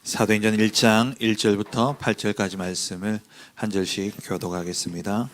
사도행전 1장 1절부터 8절까지 말씀을 한 절씩 교독하겠습니다.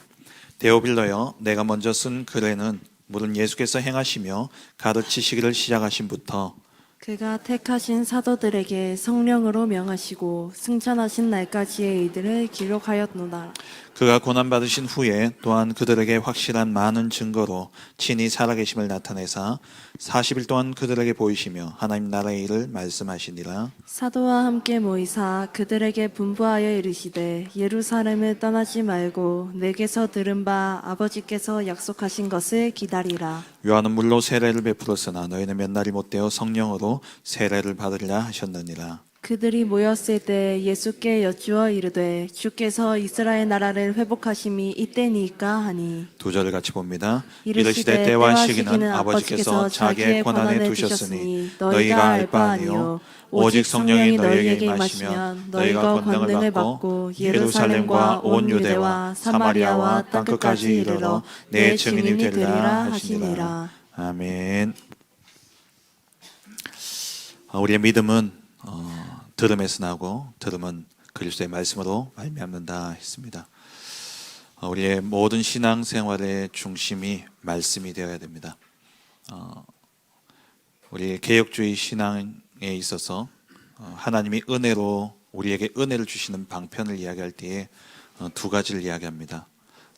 데오빌러여, 내가 먼저 쓴 글에는 물은 예수께서 행하시며 가르치시기를 시작하신부터 그가 택하신 사도들에게 성령으로 명하시고 승천하신 날까지의 일들을 기록하였노라. 그가 고난받으신 후에 또한 그들에게 확실한 많은 증거로 친히 살아계심을 나타내사 40일 동안 그들에게 보이시며 하나님 나라의 일을 말씀하시니라. 사도와 함께 모이사 그들에게 분부하여 이르시되 예루살렘을 떠나지 말고 내게서 들은 바 아버지께서 약속하신 것을 기다리라. 요한은 물로 세례를 베풀었으나 너희는 몇 날이 못되어 성령으로 세례를 받으리라 하셨느니라. 그들이 모였을 때 예수께 여쭈어 이르되 주께서 이스라엘 나라를 회복하심이 이때니까 하니. 두 절을 같이 봅니다. 이르시되 때와 시기는 아버지께서 자기의 권한에 두셨으니 너희가 알 바 아니요 오직 성령이 너희에게 임하시면 너희가 권능을 받고 예루살렘과 온 유대와 사마리아와 땅끝까지 이르러 내 증인이 되리라 하시니라. 아멘. 우리의 믿음은 들음에서 나고 들음은 그리스도의 말씀으로 말미암는다 했습니다. 우리의 모든 신앙생활의 중심이 말씀이 되어야 됩니다. 우리 개혁주의 신앙에 있어서 하나님이 은혜로 우리에게 은혜를 주시는 방편을 이야기할 때에 두 가지를 이야기합니다.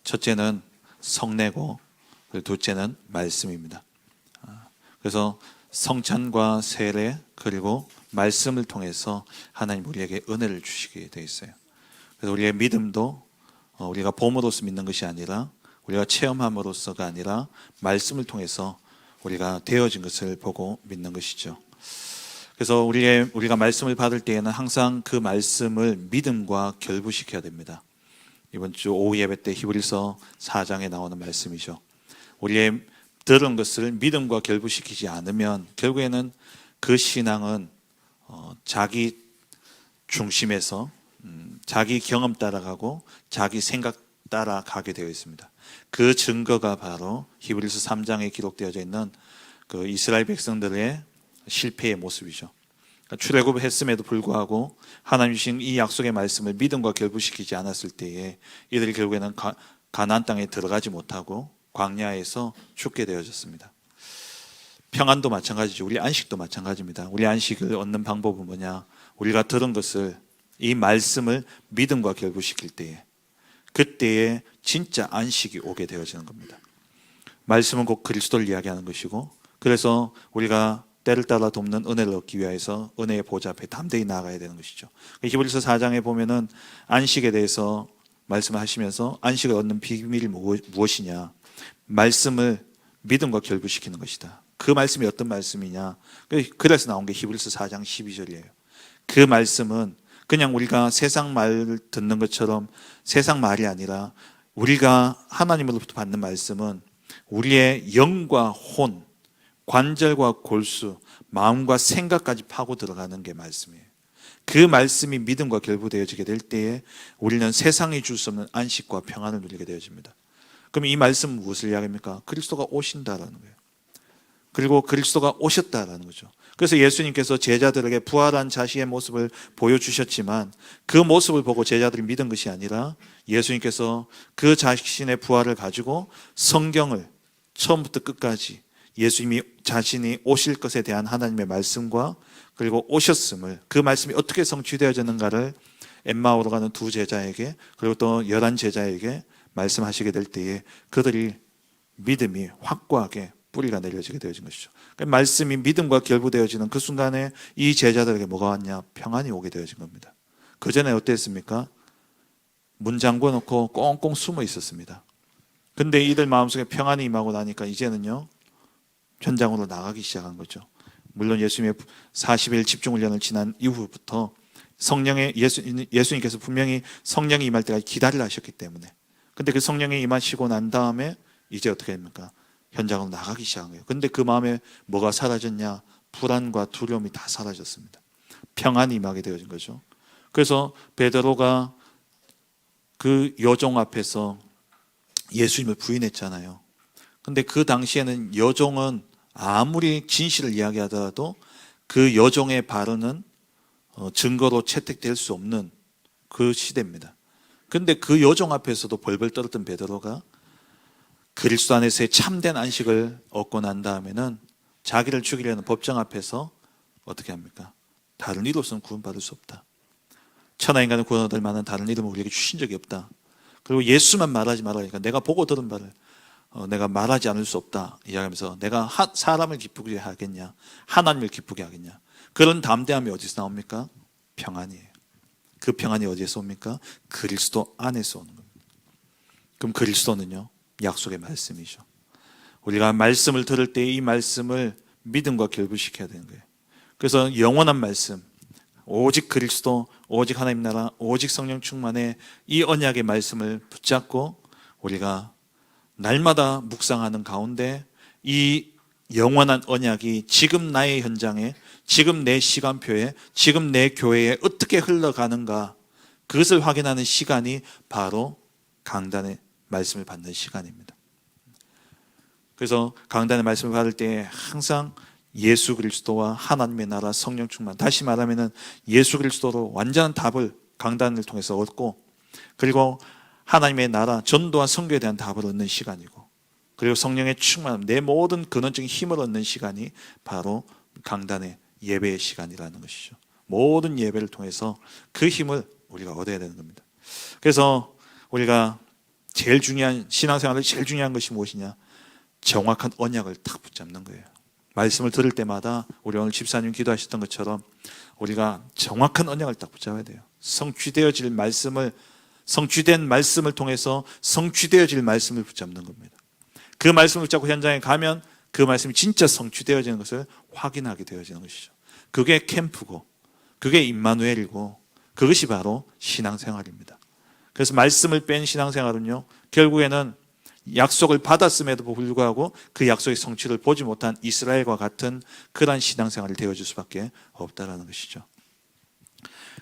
첫째는 성례고 둘째는 말씀입니다. 그래서 성찬과 세례 그리고 말씀을 통해서 하나님 우리에게 은혜를 주시게 되어 있어요. 그래서 우리의 믿음도 우리가 봄으로써 믿는 것이 아니라 우리가 체험함으로써가 아니라 말씀을 통해서 우리가 되어진 것을 보고 믿는 것이죠. 그래서 우리가 말씀을 받을 때에는 항상 그 말씀을 믿음과 결부시켜야 됩니다. 이번 주 오후 예배 때 히브리서 4장에 나오는 말씀이죠. 우리의 들은 것을 믿음과 결부시키지 않으면 결국에는 그 신앙은 자기 중심에서 자기 경험 따라가고 자기 생각 따라가게 되어 있습니다. 그 증거가 바로 히브리서 3장에 기록되어져 있는 그 이스라엘 백성들의 실패의 모습이죠. 출애굽했음에도 불구하고 하나님 주신 이 약속의 말씀을 믿음과 결부시키지 않았을 때에 이들이 결국에는 가나안 땅에 들어가지 못하고 광야에서 죽게 되어졌습니다. 평안도 마찬가지죠. 우리 안식도 마찬가지입니다. 우리 안식을 얻는 방법은 뭐냐? 우리가 들은 것을 이 말씀을 믿음과 결부시킬 때에 그때에 진짜 안식이 오게 되어지는 겁니다. 말씀은 곧 그리스도를 이야기하는 것이고 그래서 우리가 때를 따라 돕는 은혜를 얻기 위해서 은혜의 보좌 앞에 담대히 나아가야 되는 것이죠. 히브리서 4장에 보면은 안식에 대해서 말씀하시면서 안식을 얻는 비밀이 무엇이냐? 말씀을 믿음과 결부시키는 것이다. 그 말씀이 어떤 말씀이냐? 그래서 나온 게 히브리서 4장 12절이에요. 그 말씀은 그냥 우리가 세상 말 듣는 것처럼 세상 말이 아니라 우리가 하나님으로부터 받는 말씀은 우리의 영과 혼, 관절과 골수, 마음과 생각까지 파고 들어가는 게 말씀이에요. 그 말씀이 믿음과 결부되어지게 될 때에 우리는 세상이 줄 수 없는 안식과 평안을 누리게 되어집니다. 그럼 이 말씀은 무엇을 이야기합니까? 그리스도가 오신다라는 거예요. 그리고 그리스도가 오셨다라는 거죠. 그래서 예수님께서 제자들에게 부활한 자신의 모습을 보여주셨지만 그 모습을 보고 제자들이 믿은 것이 아니라 예수님께서 그 자신의 부활을 가지고 성경을 처음부터 끝까지 예수님이 자신이 오실 것에 대한 하나님의 말씀과 그리고 오셨음을 그 말씀이 어떻게 성취되어졌는가를 엠마오로 가는 두 제자에게 그리고 또 11 제자에게 말씀하시게 될 때에 그들이 믿음이 확고하게 뿌리가 내려지게 되어진 것이죠. 말씀이 믿음과 결부되어지는 그 순간에 이 제자들에게 뭐가 왔냐? 평안이 오게 되어진 겁니다. 그 전에 어땠습니까? 문 잠궈 놓고 꽁꽁 숨어 있었습니다. 근데 이들 마음속에 평안이 임하고 나니까 이제는요 현장으로 나가기 시작한 거죠. 물론 예수님의 40일 집중훈련을 지난 이후부터 예수님께서 분명히 성령이 임할 때까지 기다리라 하셨기 때문에 근데 그 성령이 임하시고 난 다음에 이제 어떻게 됩니까? 현장으로 나가기 시작한 거예요. 근데 그 마음에 뭐가 사라졌냐? 불안과 두려움이 다 사라졌습니다. 평안이 임하게 되어진 거죠. 그래서 베드로가 그 여종 앞에서 예수님을 부인했잖아요. 근데 그 당시에는 여종은 아무리 진실을 이야기하더라도 그 여종의 발언은 증거로 채택될 수 없는 그 시대입니다. 근데 그 요정 앞에서도 벌벌 떨었던 베드로가 그리스도 안에서의 참된 안식을 얻고 난 다음에는 자기를 죽이려는 법정 앞에서 어떻게 합니까? 다른 이로서는 구원받을 수 없다. 천하 인간을 구원 얻을 만한 다른 이름을 우리에게 주신 적이 없다. 그리고 예수만 말하지 말라니까 내가 보고 들은 바를 내가 말하지 않을 수 없다 이야기하면서 내가 사람을 기쁘게 하겠냐, 하나님을 기쁘게 하겠냐. 그런 담대함이 어디서 나옵니까? 평안이에요. 그 평안이 어디에서 옵니까? 그리스도 안에서 오는 겁니다. 그럼 그리스도는요, 약속의 말씀이죠. 우리가 말씀을 들을 때 이 말씀을 믿음과 결부시켜야 되는 거예요. 그래서 영원한 말씀, 오직 그리스도, 오직 하나님 나라, 오직 성령 충만의 이 언약의 말씀을 붙잡고 우리가 날마다 묵상하는 가운데 이 영원한 언약이 지금 나의 현장에, 지금 내 시간표에, 지금 내 교회에 어떻게 흘러가는가, 그것을 확인하는 시간이 바로 강단의 말씀을 받는 시간입니다. 그래서 강단의 말씀을 받을 때 항상 예수 그리스도와 하나님의 나라, 성령 충만, 다시 말하면 예수 그리스도로 완전한 답을 강단을 통해서 얻고, 그리고 하나님의 나라, 전도와 선교에 대한 답을 얻는 시간이고, 그리고 성령의 충만함, 내 모든 근원적인 힘을 얻는 시간이 바로 강단의 예배의 시간이라는 것이죠. 모든 예배를 통해서 그 힘을 우리가 얻어야 되는 겁니다. 그래서 우리가 제일 중요한, 신앙생활의 제일 중요한 것이 무엇이냐? 정확한 언약을 딱 붙잡는 거예요. 말씀을 들을 때마다 우리 오늘 집사님 기도하셨던 것처럼 우리가 정확한 언약을 딱 붙잡아야 돼요. 성취되어질 말씀을, 성취된 말씀을 통해서 성취되어질 말씀을 붙잡는 겁니다. 그 말씀을 붙잡고 현장에 가면 그 말씀이 진짜 성취되어지는 것을 확인하게 되어지는 것이죠. 그게 캠프고, 그게 임마누엘이고, 그것이 바로 신앙생활입니다. 그래서 말씀을 뺀 신앙생활은요, 결국에는 약속을 받았음에도 불구하고 그 약속의 성취를 보지 못한 이스라엘과 같은 그러한 신앙생활이 되어질 수밖에 없다는 것이죠.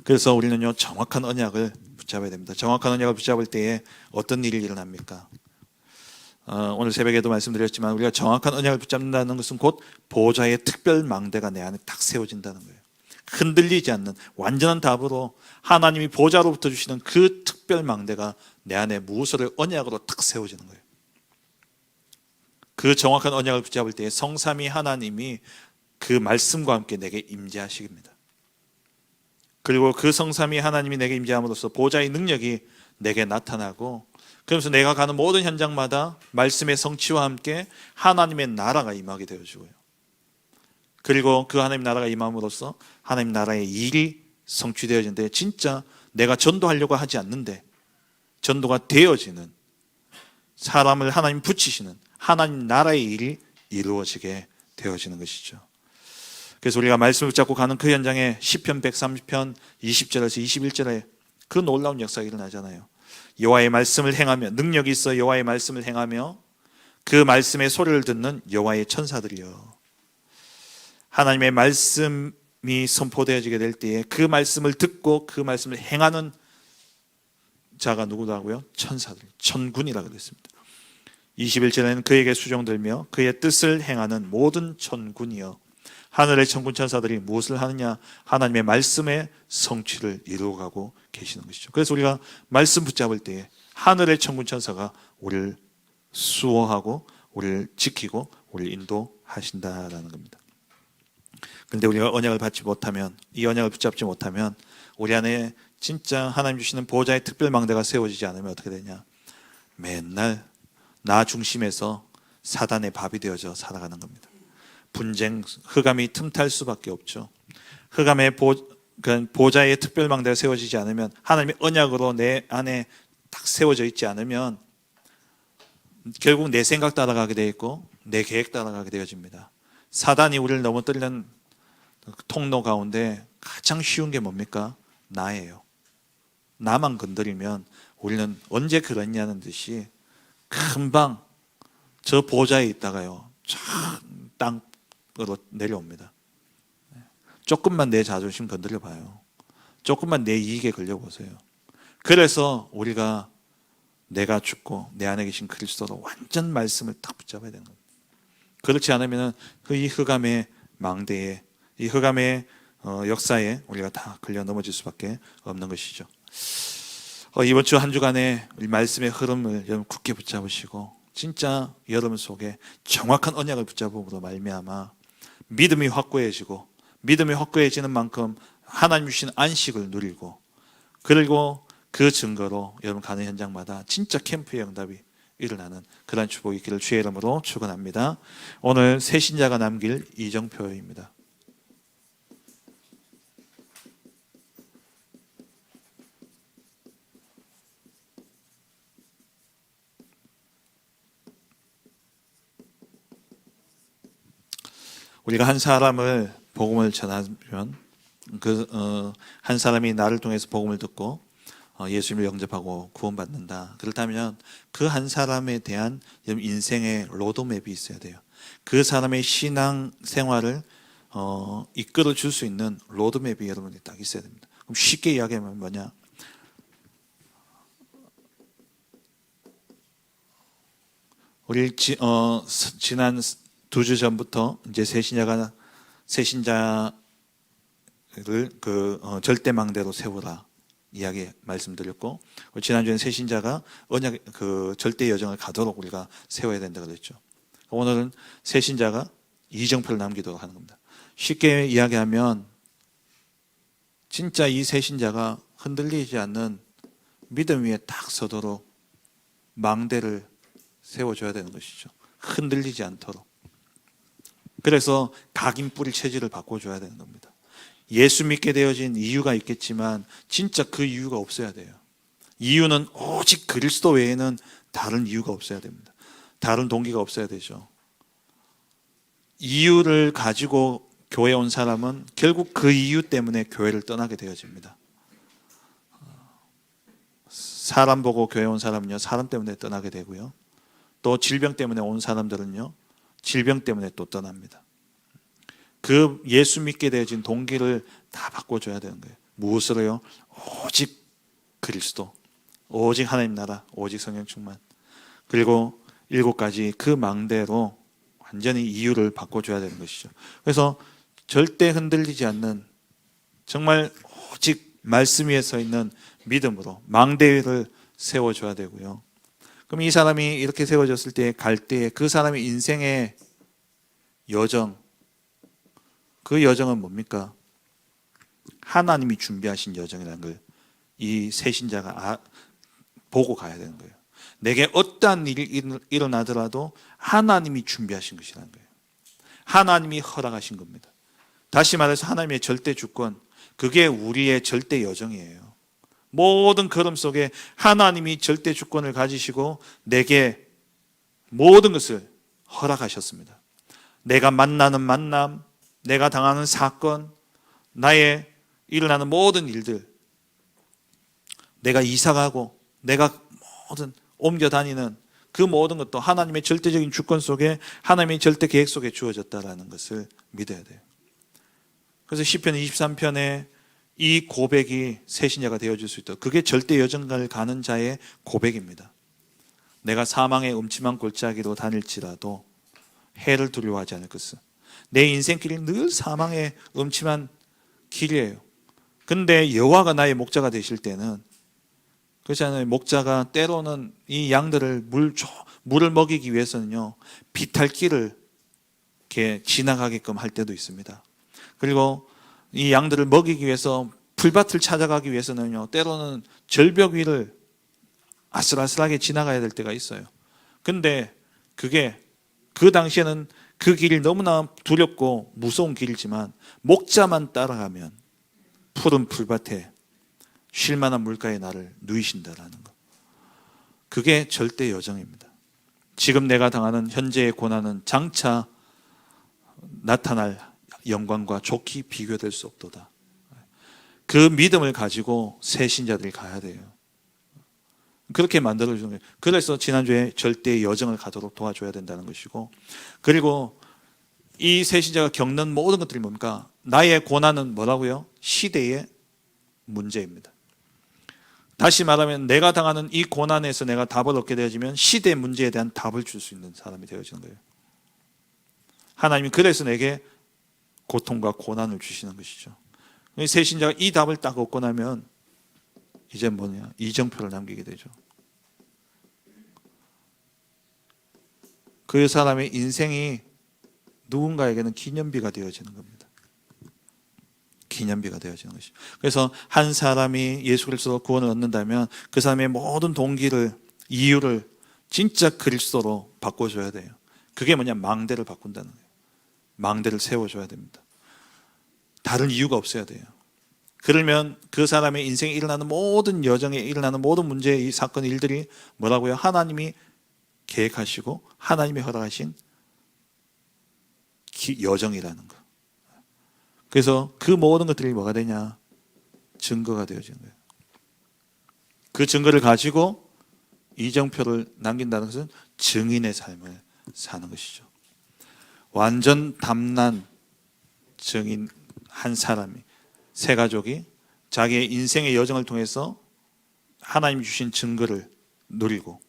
그래서 우리는요, 정확한 언약을 붙잡아야 됩니다. 정확한 언약을 붙잡을 때에 어떤 일이 일어납니까? 오늘 새벽에도 말씀드렸지만 우리가 정확한 언약을 붙잡는다는 것은 곧 보호자의 특별 망대가 내 안에 딱 세워진다는 거예요. 흔들리지 않는 완전한 답으로 하나님이 보호자로부터 주시는 그 특별 망대가 내 안에 무엇을 언약으로 딱 세워지는 거예요. 그 정확한 언약을 붙잡을 때 성삼위 하나님이 그 말씀과 함께 내게 임재하십니다. 그리고 그 성삼위 하나님이 내게 임재함으로써 보호자의 능력이 내게 나타나고, 그러면서 내가 가는 모든 현장마다 말씀의 성취와 함께 하나님의 나라가 임하게 되어지고요. 그리고 그 하나님 나라가 임함으로써 하나님 나라의 일이 성취되어지는데, 진짜 내가 전도하려고 하지 않는데 전도가 되어지는, 사람을 하나님 붙이시는 하나님 나라의 일이 이루어지게 되어지는 것이죠. 그래서 우리가 말씀을 붙잡고 가는 그 현장에 시편 130편 20절에서 21절에 그 놀라운 역사가 일어나잖아요. 여호와의 말씀을 행하며, 능력이 있어 여호와의 말씀을 행하며 그 말씀의 소리를 듣는 여호와의 천사들이여. 하나님의 말씀이 선포되어지게 될 때에 그 말씀을 듣고 그 말씀을 행하는 자가 누구라고요? 천사들, 천군이라고 그랬습니다. 21절에는 그에게 수종들며 그의 뜻을 행하는 모든 천군이여. 하늘의 천군 천사들이 무엇을 하느냐? 하나님의 말씀의 성취를 이루어가고 계시는 것이죠. 그래서 우리가 말씀 붙잡을 때에 하늘의 천군 천사가 우리를 수호하고 우리를 지키고 우리를 인도하신다라는 겁니다. 그런데 우리가 언약을 받지 못하면, 이 언약을 붙잡지 못하면 우리 안에 진짜 하나님 주시는 보호자의 특별 망대가 세워지지 않으면 어떻게 되냐? 맨날 나 중심에서 사단의 밥이 되어져 살아가는 겁니다. 분쟁, 흑암이 틈탈 수밖에 없죠. 흑암의 보호자의 특별 망대가 세워지지 않으면, 하나님의 언약으로 내 안에 딱 세워져 있지 않으면 결국 내 생각 따라가게 되어 있고 내 계획 따라가게 되어집니다. 사단이 우리를 넘어뜨리는 통로 가운데 가장 쉬운 게 뭡니까? 나예요. 나만 건드리면 우리는 언제 그랬냐는 듯이 금방 저 보호자에 있다가요, 땅으로 내려옵니다. 조금만 내 자존심 건드려 봐요. 조금만 내 이익에 걸려보세요. 그래서 우리가 내가 죽고 내 안에 계신 그리스도로 완전 말씀을 딱 붙잡아야 되는 겁니다. 그렇지 않으면 이 흑암의 망대에, 이 흑암의 역사에 우리가 다 걸려 넘어질 수밖에 없는 것이죠. 이번 주 한 주간의 말씀의 흐름을 여러분 굳게 붙잡으시고 진짜 여러분 속에 정확한 언약을 붙잡음으로 말미암아 믿음이 확고해지고 믿음이 확고해지는 만큼 하나님 주신 안식을 누리고 그리고 그 증거로 여러분 가는 현장마다 진짜 캠프의 응답이 일어나는 그런 축복이 있기를 주의 이름으로 축원합니다. 오늘 새신자가 남길 이정표입니다. 우리가 한 사람을 복음을 전하면 한 사람이 나를 통해서 복음을 듣고 예수님을 영접하고 구원받는다. 그렇다면 그 한 사람에 대한 인생의 로드맵이 있어야 돼요. 그 사람의 신앙 생활을 이끌어 줄 수 있는 로드맵이 여러분이 딱 있어야 됩니다. 그럼 쉽게 이야기하면 뭐냐? 우리 지난 2주 전부터 이제 새신자를 절대망대로 세우라 이야기 말씀드렸고, 지난주에는 새신자가 언약 절대 여정을 가도록 우리가 세워야 된다 그랬죠. 오늘은 새신자가 이정표를 남기도록 하는 겁니다. 쉽게 이야기하면 진짜 이 새신자가 흔들리지 않는 믿음 위에 딱 서도록 망대를 세워줘야 되는 것이죠. 흔들리지 않도록. 그래서 각인 뿌릴 체질을 바꿔줘야 되는 겁니다. 예수 믿게 되어진 이유가 있겠지만 진짜 그 이유가 없어야 돼요. 이유는 오직 그리스도 외에는 다른 이유가 없어야 됩니다. 다른 동기가 없어야 되죠. 이유를 가지고 교회에 온 사람은 결국 그 이유 때문에 교회를 떠나게 되어집니다. 사람 보고 교회에 온 사람은요, 사람 때문에 떠나게 되고요. 또 질병 때문에 온 사람들은요, 질병 때문에 또 떠납니다. 그 예수 믿게 되어진 동기를 다 바꿔줘야 되는 거예요. 무엇으로요? 오직 그리스도, 오직 하나님 나라, 오직 성령 충만. 그리고 7가지 그 망대로 완전히 이유를 바꿔줘야 되는 것이죠. 그래서 절대 흔들리지 않는 정말 오직 말씀 위에 서 있는 믿음으로 망대를 세워줘야 되고요. 그럼 이 사람이 이렇게 세워졌을 때 갈 때에 그 사람의 인생의 여정, 그 여정은 뭡니까? 하나님이 준비하신 여정이라는 걸 이 새신자가 보고 가야 되는 거예요. 내게 어떠한 일이 일어나더라도 하나님이 준비하신 것이라는 거예요. 하나님이 허락하신 겁니다. 다시 말해서 하나님의 절대 주권, 그게 우리의 절대 여정이에요. 모든 걸음 속에 하나님이 절대 주권을 가지시고 내게 모든 것을 허락하셨습니다. 내가 만나는 만남, 내가 당하는 사건, 나의 일어나는 모든 일들, 내가 이사가고 내가 모든 옮겨 다니는 그 모든 것도 하나님의 절대적인 주권 속에 하나님의 절대 계획 속에 주어졌다라는 것을 믿어야 돼요. 그래서 시편 23편에 이 고백이 새신자가 되어줄 수 있도록, 그게 절대 여정을 가는 자의 고백입니다. 내가 사망의 음침한 골짜기로 다닐지라도 해를 두려워하지 않을 것을. 내 인생길이 늘 사망의 음침한 길이에요. 근데 여호와가 나의 목자가 되실 때는, 그렇잖아요. 목자가 때로는 이 양들을 물을 먹이기 위해서는요, 비탈길을 이렇게 지나가게끔 할 때도 있습니다. 그리고 이 양들을 먹이기 위해서 풀밭을 찾아가기 위해서는요, 때로는 절벽 위를 아슬아슬하게 지나가야 될 때가 있어요. 근데 그게 그 당시에는 그 길이 너무나 두렵고 무서운 길이지만 목자만 따라가면 푸른 풀밭에 쉴 만한 물가에 나를 누이신다라는 것. 그게 절대 여정입니다. 지금 내가 당하는 현재의 고난은 장차 나타날 영광과 좋게 비교될 수 없도다. 그 믿음을 가지고 새 신자들이 가야 돼요. 그렇게 만들어주는 거예요. 그래서 지난주에 절대 여정을 가도록 도와줘야 된다는 것이고, 그리고 이 새 신자가 겪는 모든 것들이 뭡니까? 나의 고난은 뭐라고요? 시대의 문제입니다. 다시 말하면 내가 당하는 이 고난에서 내가 답을 얻게 되어지면 시대의 문제에 대한 답을 줄 수 있는 사람이 되어지는 거예요. 하나님이 그래서 내게 고통과 고난을 주시는 것이죠. 세 신자가 이 답을 딱 얻고 나면 이제 뭐냐? 이정표를 남기게 되죠. 그 사람의 인생이 누군가에게는 기념비가 되어지는 겁니다. 기념비가 되어지는 것이죠. 그래서 한 사람이 예수 그리스도로 구원을 얻는다면 그 사람의 모든 동기를, 이유를 진짜 그리스도로 바꿔줘야 돼요. 그게 뭐냐? 망대를 바꾼다는 거예요. 망대를 세워줘야 됩니다. 다른 이유가 없어야 돼요. 그러면 그 사람의 인생에 일어나는 모든 여정에 일어나는 모든 문제, 이 사건, 일들이 뭐라고요? 하나님이 계획하시고 하나님이 허락하신 여정이라는 거. 그래서 그 모든 것들이 뭐가 되냐? 증거가 되어지는 거예요. 그 증거를 가지고 이정표를 남긴다는 것은 증인의 삶을 사는 것이죠. 완전 담난 증인 한 사람이, 세 가족이 자기의 인생의 여정을 통해서 하나님이 주신 증거를 누리고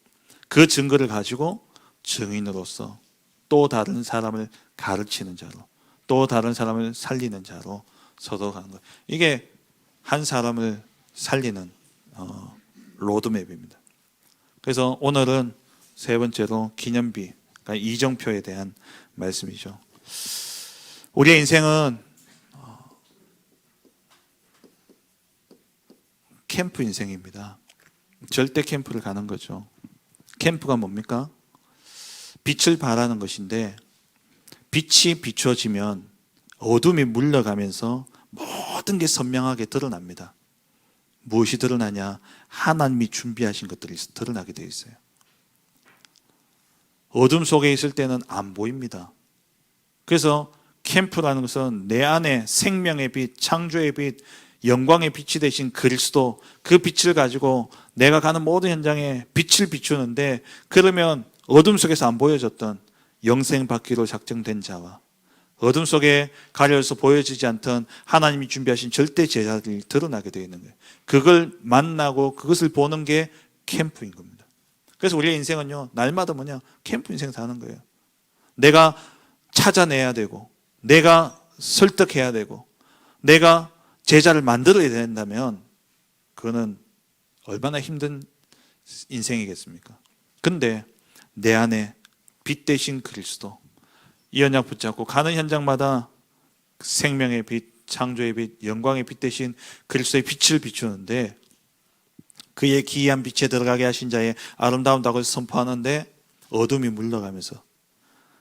그 증거를 가지고 증인으로서 또 다른 사람을 가르치는 자로, 또 다른 사람을 살리는 자로 서도 가는 것. 이게 한 사람을 살리는 로드맵입니다. 그래서 오늘은 세 번째로 기념비, 그러니까 이정표에 대한 말씀이죠. 우리의 인생은 캠프 인생입니다. 절대 캠프를 가는 거죠. 캠프가 뭡니까? 빛을 발하는 것인데 빛이 비춰지면 어둠이 물러가면서 모든 게 선명하게 드러납니다. 무엇이 드러나냐? 하나님이 준비하신 것들이 드러나게 되어 있어요. 어둠 속에 있을 때는 안 보입니다. 그래서 캠프라는 것은 내 안에 생명의 빛, 창조의 빛, 영광의 빛이 되신 그리스도, 그 빛을 가지고 내가 가는 모든 현장에 빛을 비추는데, 그러면 어둠 속에서 안 보여졌던 영생 받기로 작정된 자와 어둠 속에 가려서 보여지지 않던 하나님이 준비하신 절대 제자들이 드러나게 되어 있는 거예요. 그걸 만나고 그것을 보는 게 캠프인 겁니다. 그래서 우리의 인생은요, 날마다 뭐냐? 캠프 인생 사는 거예요. 내가 찾아내야 되고, 내가 설득해야 되고, 내가 제자를 만들어야 된다면 그거는 얼마나 힘든 인생이겠습니까? 근데 내 안에 빛 대신 그리스도, 이 언약 붙잡고 가는 현장마다 생명의 빛, 창조의 빛, 영광의 빛 대신 그리스도의 빛을 비추는데, 그의 기이한 빛에 들어가게 하신 자의 아름다운 덕을 선포하는데 어둠이 물러가면서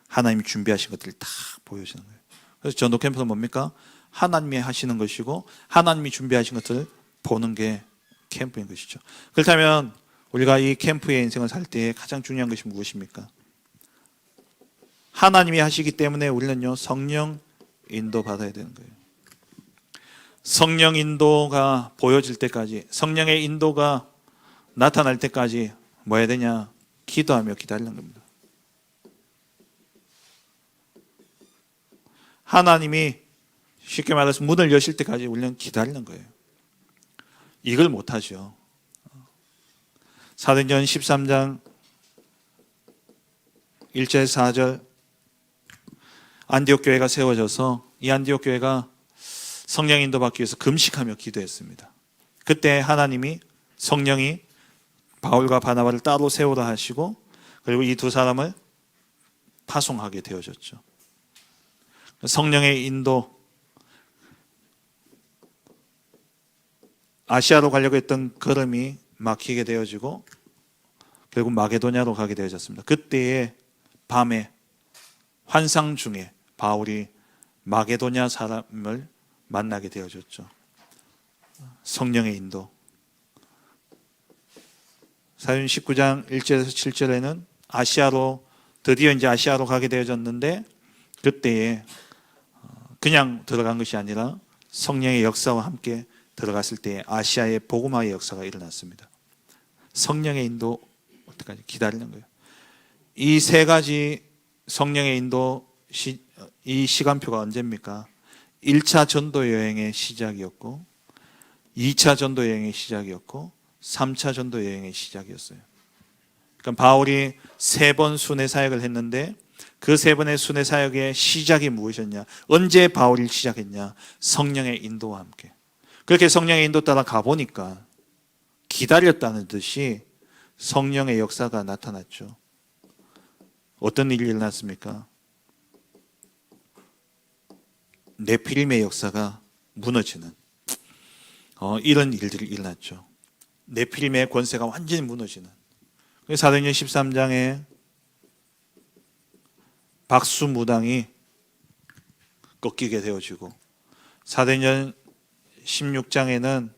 하나님이 준비하신 것들을 다 보여주는 거예요. 그래서 전도 캠프는 뭡니까? 하나님이 하시는 것이고 하나님이 준비하신 것들을 보는 게 캠프인 것이죠. 그렇다면 우리가 이 캠프의 인생을 살 때 가장 중요한 것이 무엇입니까? 하나님이 하시기 때문에 우리는요, 성령 인도 받아야 되는 거예요. 성령 인도가 보여질 때까지, 성령의 인도가 나타날 때까지 뭐 해야 되냐? 기도하며 기다리는 겁니다. 하나님이 쉽게 말해서 문을 여실 때까지 우리는 기다리는 거예요. 이걸 못하죠. 사도행전 13장 1절 4절 안디옥 교회가 세워져서 이 안디옥 교회가 성령 인도 받기 위해서 금식하며 기도했습니다. 그때 하나님이, 성령이 바울과 바나바를 따로 세우라 하시고, 그리고 이 두 사람을 파송하게 되어졌죠. 성령의 인도, 아시아로 가려고 했던 걸음이 막히게 되어지고 결국 마게도냐로 가게 되어졌습니다. 그때의 밤에 환상 중에 바울이 마게도냐 사람을 만나게 되어졌죠. 성령의 인도. 사도행전 19장 1절에서 7절에는 드디어 이제 아시아로 가게 되어졌는데, 그때에 그냥 들어간 것이 아니라 성령의 역사와 함께 들어갔을 때 아시아의 복음화의 역사가 일어났습니다. 성령의 인도 어때까지 기다리는 거예요. 이 세 가지 성령의 인도, 이 시간표가 언제입니까? 1차 전도 여행의 시작이었고, 2차 전도 여행의 시작이었고, 3차 전도 여행의 시작이었어요. 그러니까 바울이 3번 순회 사역을 했는데 그 세 번의 순회 사역의 시작이 무엇이었냐? 언제 바울이 시작했냐? 성령의 인도와 함께. 그렇게 성령의 인도 따라 가보니까 기다렸다는 듯이 성령의 역사가 나타났죠. 어떤 일이 일어났습니까? 네피림의 역사가 무너지는 이런 일들이 일어났죠. 네피림의 권세가 완전히 무너지는. 사도행전 13장에 박수무당이 꺾이게 되어지고, 사도행전 16장에는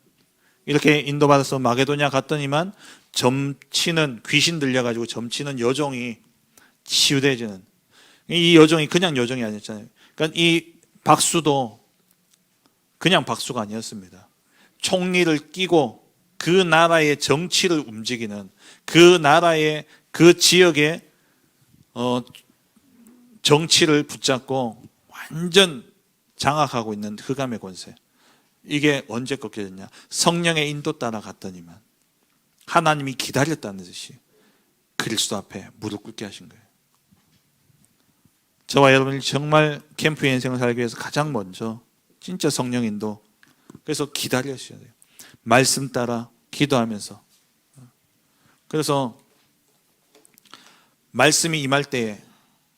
이렇게 인도받아서 마게도냐 갔더니만 점치는, 귀신 들려가지고 점치는 여종이 치유되지는, 이 여종이 그냥 여종이 아니었잖아요. 그러니까 이 박수도 그냥 박수가 아니었습니다. 총리를 끼고 그 나라의 정치를 움직이는, 그 나라의 그 지역의 정치를 붙잡고 완전 장악하고 있는 흑암의 권세. 이게 언제 꺾여졌냐? 성령의 인도 따라 갔더니만 하나님이 기다렸다는 듯이 그리스도 앞에 무릎 꿇게 하신 거예요. 저와 여러분이 정말 캠프 인생을 살기 위해서 가장 먼저 진짜 성령 인도, 그래서 기다려셔야 돼요. 말씀 따라 기도하면서. 그래서 말씀이 임할 때에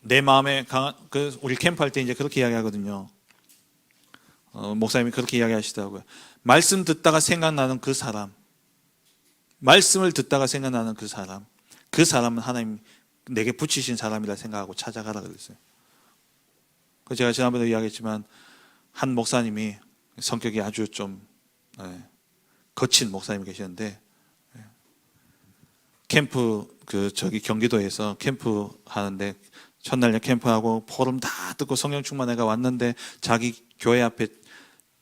내 마음에 강한, 우리 캠프 할 때 이제 그렇게 이야기하거든요. 목사님이 그렇게 이야기하시더라고요. 말씀 듣다가 생각나는 그 사람, 말씀을 듣다가 생각나는 그 사람은 하나님 내게 붙이신 사람이라 생각하고 찾아가라 그랬어요. 제가 지난번에 이야기했지만 한 목사님이 성격이 아주 좀 거친 목사님이 계셨는데, 캠프 저기 경기도에서 캠프 하는데 첫날 캠프하고 포럼 다 듣고 성령 충만회가 왔는데 자기 교회 앞에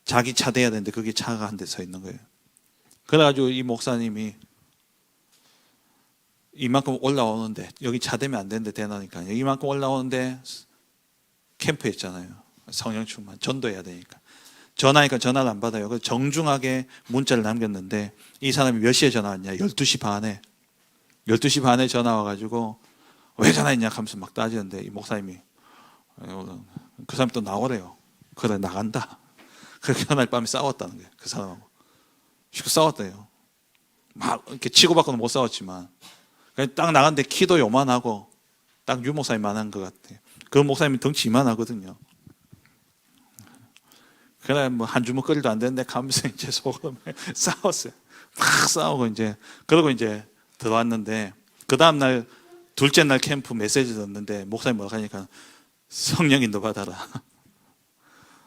자기 차 대야 되는데 그게 차가 한 대 서 있는 거예요. 그래가지고 이 목사님이 이만큼 올라오는데, 여기 차 대면 안 되는데 대나니까 이만큼 올라오는데 캠프에 있잖아요. 성령 충만 전도해야 되니까 전화하니까 전화를 안 받아요. 그래서 정중하게 문자를 남겼는데 이 사람이 몇 시에 전화 왔냐? 12시 반에 12시 반에 전화 와가지고 왜 전화했냐 하면서 막 따지는데 이 목사님이 그 사람이 또 나오래요. 그래 나간다. 그렇게 그날 밤에 싸웠다는 거예요. 그 사람하고 싸웠대요. 막 이렇게 치고받고는 못 싸웠지만 딱 나갔는데 키도 요만하고 딱 유 목사님만한 것 같아요. 그 목사님이 덩치 이만하거든요. 그날 뭐 한 주먹거리도 안 되는데 가면서 이제 속으로 싸웠어요. 막 싸우고 이제 그러고 이제 들어왔는데 그 다음 날 둘째 날 캠프 메시지 듣는데 목사님 뭐라고 하니까 성령 인도 받아라.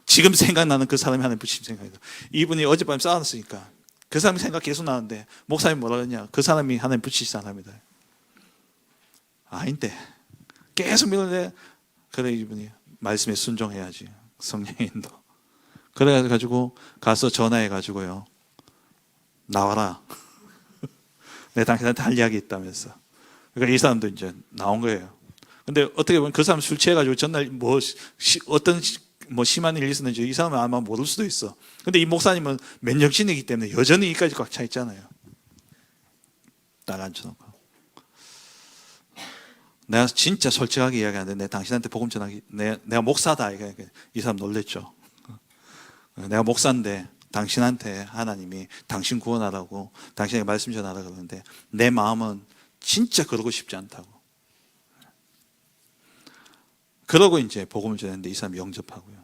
지금 생각나는 그 사람이 하나님 붙이신 생각이다. 이분이 어젯밤에 싸웠으니까 그 사람이 생각 계속 나는데 목사님 뭐라 그러냐? 그 사람이 하나님 붙이신 사람이다. 아닌데 계속 믿는데 그래 이분이 말씀에 순종해야지. 성령 인도. 그래가지고 가서 전화해가지고요. 나와라. 내 당신한테 할 이야기 있다면서. 그러니까 이 사람도 이제 나온 거예요. 근데 어떻게 보면 그 사람 술 취해가지고 전날 어떤 심한 일이 있었는지 이 사람은 아마 모를 수도 있어. 근데 이 목사님은 맨정신이기 때문에 여전히 이까지 꽉 차 있잖아요. 딱 앉혀놓고. 내가 진짜 솔직하게 이야기하는데 내가 당신한테 복음 전하기, 내가 목사다. 이 사람 놀랬죠. 내가 목사인데 당신한테 하나님이 당신 구원하라고 당신에게 말씀 전하라 그러는데 내 마음은 진짜 그러고 싶지 않다고. 그러고 이제 복음을 전했는데 이 사람이 영접하고요.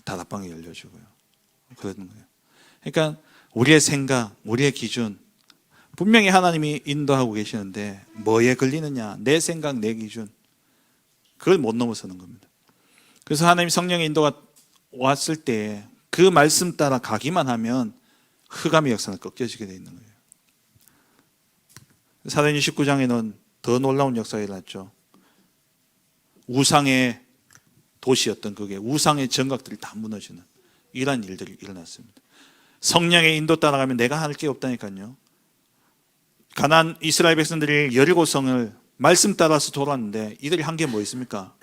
다락방이 열려주고요. 그러는 거예요. 그러니까 우리의 생각, 우리의 기준, 분명히 하나님이 인도하고 계시는데 뭐에 걸리느냐? 내 생각, 내 기준. 그걸 못 넘어서는 겁니다. 그래서 하나님 성령의 인도가 왔을 때 그 말씀 따라 가기만 하면 흑암의 역사는 꺾여지게 되어 있는 거예요. 사도행전 19장에는 더 놀라운 역사가 일어났죠. 우상의 도시였던 그게 우상의 정각들이 다 무너지는 이러한 일들이 일어났습니다. 성령의 인도 따라가면 내가 할 게 없다니까요. 가나안 이스라엘 백성들이 여리고성을 말씀 따라서 돌았는데 이들이 한 게 뭐 있습니까?